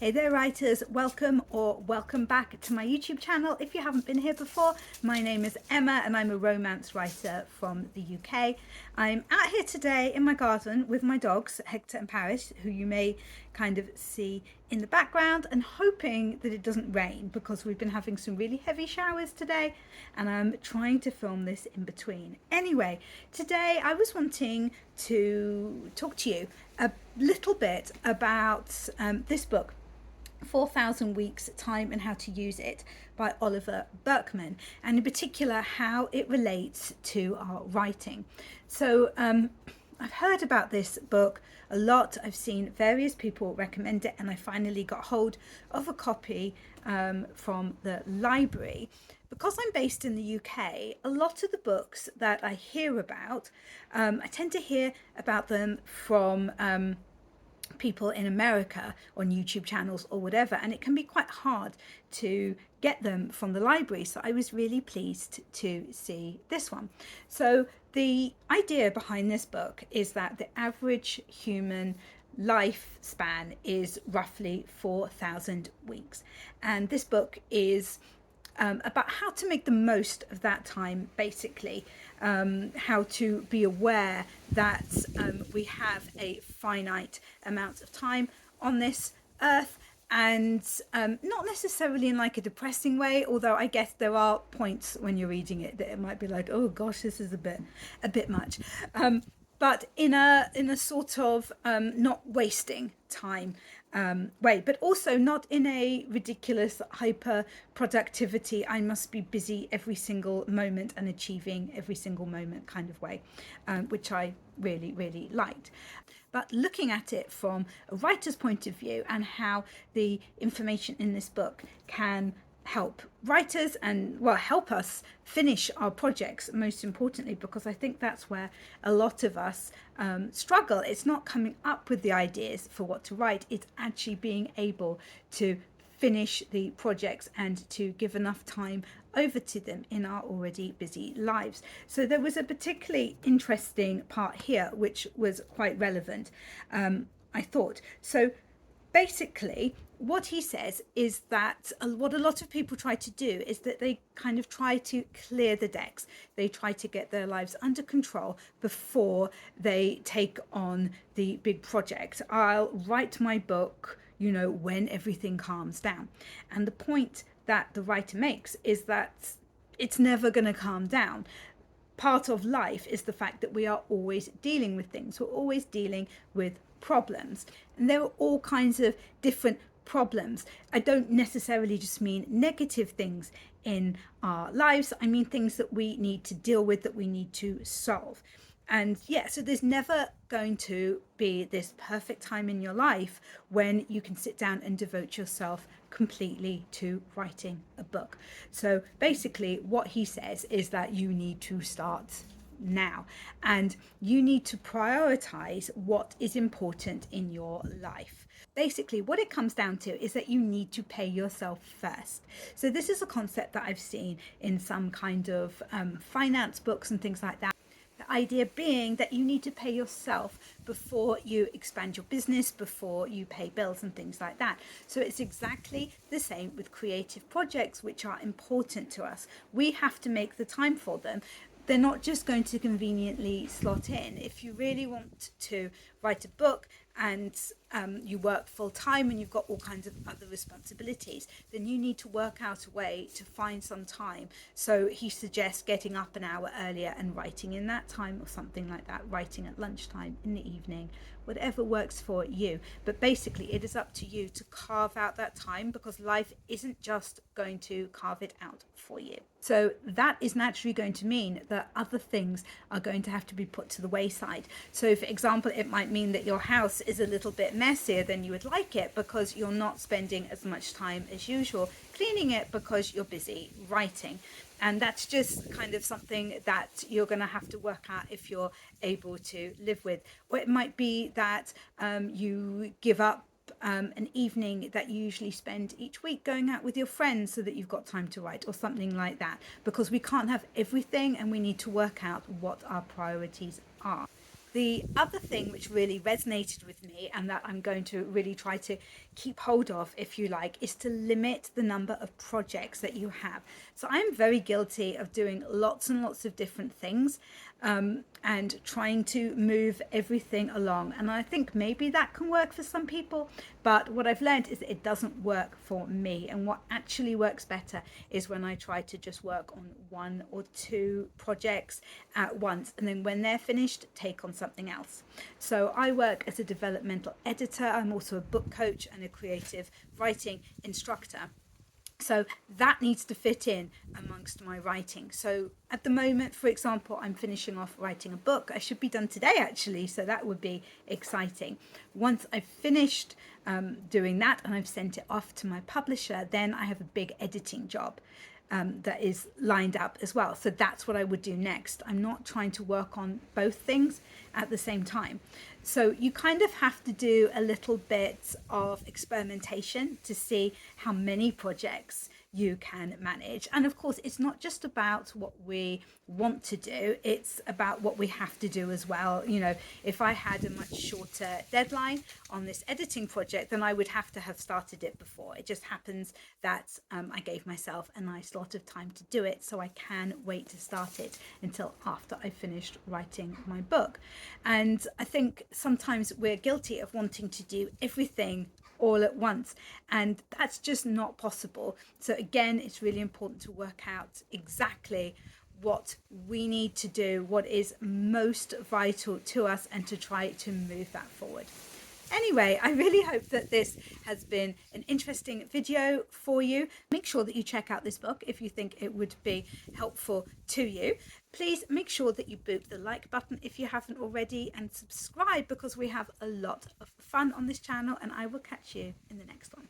Hey there writers, welcome back to my YouTube channel. If you haven't been here before, my name is Emma and I'm a romance writer from the UK. I'm out here today in my garden with my dogs, Hector and Paris, who you may kind of see in the background, and hoping that it doesn't rain because we've been having some really heavy showers today and I'm trying to film this in between. Anyway, today I was wanting to talk to you a little bit about this book, 4,000 Weeks Time and How to Use It by Oliver Burkeman, and in particular how it relates to our writing. So I've heard about this book a lot. I've seen various people recommend it, and I finally got hold of a copy from the library. Because I'm based in the UK, a lot of the books that I hear about, I tend to hear about them from people in America on YouTube channels or whatever, and it can be quite hard to get them from the library. So I was really pleased to see this one. So the idea behind this book is that the average human lifespan is roughly 4,000 weeks, and this book is about how to make the most of that time, basically, how to be aware that we have a finite amount of time on this earth, and not necessarily in like a depressing way, although I guess there are points when you're reading it that it might be like, oh gosh, this is a bit much, but in a sort of not wasting time way, but also not in a ridiculous hyper productivity, I must be busy every single moment and achieving every single moment kind of way, which I really liked. But looking at it from a writer's point of view and how the information in this book can help writers and, well, help us finish our projects, most importantly, because I think that's where a lot of us struggle. It's not coming up with the ideas for what to write, it's actually being able to finish the projects and to give enough time over to them in our already busy lives. So there was a particularly interesting part here which was quite relevant, I thought. So basically what he says is that what a lot of people try to do is that they kind of try to clear the decks. They try to get their lives under control before they take on the big project. I'll write my book, you know, when everything calms down. And the point that the writer makes is that it's never going to calm down. Part of life is the fact that we are always dealing with things. We're always dealing with problems, and there are all kinds of different problems. I don't necessarily just mean negative things in our lives. I mean things that we need to deal with, that we need to solve. And yeah, so there's never going to be this perfect time in your life when you can sit down and devote yourself completely to writing a book. So basically what he says is that you need to start now, and you need to prioritize what is important in your life. Basically what it comes down to is that you need to pay yourself first. So this is a concept that I've seen in some kind of finance books and things like that. The idea being that you need to pay yourself before you expand your business, before you pay bills and things like that. So it's exactly the same with creative projects which are important to us. We have to make the time for them. They're not just going to conveniently slot in. If you really want to write a book and you work full time and you've got all kinds of other responsibilities, then you need to work out a way to find some time. So he suggests getting up an hour earlier and writing in that time, or something like that, writing at lunchtime, in the evening, whatever works for you. But basically it is up to you to carve out that time, because life isn't just going to carve it out for you. So that is naturally going to mean that other things are going to have to be put to the wayside. So for example, it might mean that your house is a little bit messier than you would like it because you're not spending as much time as usual cleaning it because you're busy writing. And that's just kind of something that you're going to have to work out if you're able to live with. Or it might be that you give up an evening that you usually spend each week going out with your friends so that you've got time to write, or something like that, because we can't have everything and we need to work out what our priorities are. The other thing which really resonated with me, and that I'm going to really try to keep hold of, if you like, is to limit the number of projects that you have. So I'm very guilty of doing lots and lots of different things, and trying to move everything along. And I think maybe that can work for some people, but what I've learned is that it doesn't work for me. And what actually works better is when I try to just work on 1 or 2 projects at once, and then when they're finished, take on something else. So I work as a developmental editor. I'm also a book coach and a creative writing instructor. So that needs to fit in amongst my writing. So at the moment, for example, I'm finishing off writing a book. I should be done today, actually, so that would be exciting. Once I've finished doing that and I've sent it off to my publisher, then I have a big editing job that is lined up as well. So that's what I would do next. I'm not trying to work on both things at the same time. So you kind of have to do a little bit of experimentation to see how many projects you can manage. And of course, it's not just about what we want to do, it's about what we have to do as well. You know, if I had a much shorter deadline on this editing project, then I would have to have started it before. It just happens that I gave myself a nice lot of time to do it, so I can wait to start it until after I finished writing my book. And I think sometimes we're guilty of wanting to do everything all at once, and that's just not possible. So again, it's really important to work out exactly what we need to do, what is most vital to us, and to try to move that forward. Anyway, I really hope that this has been an interesting video for you. Make sure that you check out this book if you think it would be helpful to you. Please make sure that you boop the like button if you haven't already, and subscribe, because we have a lot of fun on this channel, and I will catch you in the next one.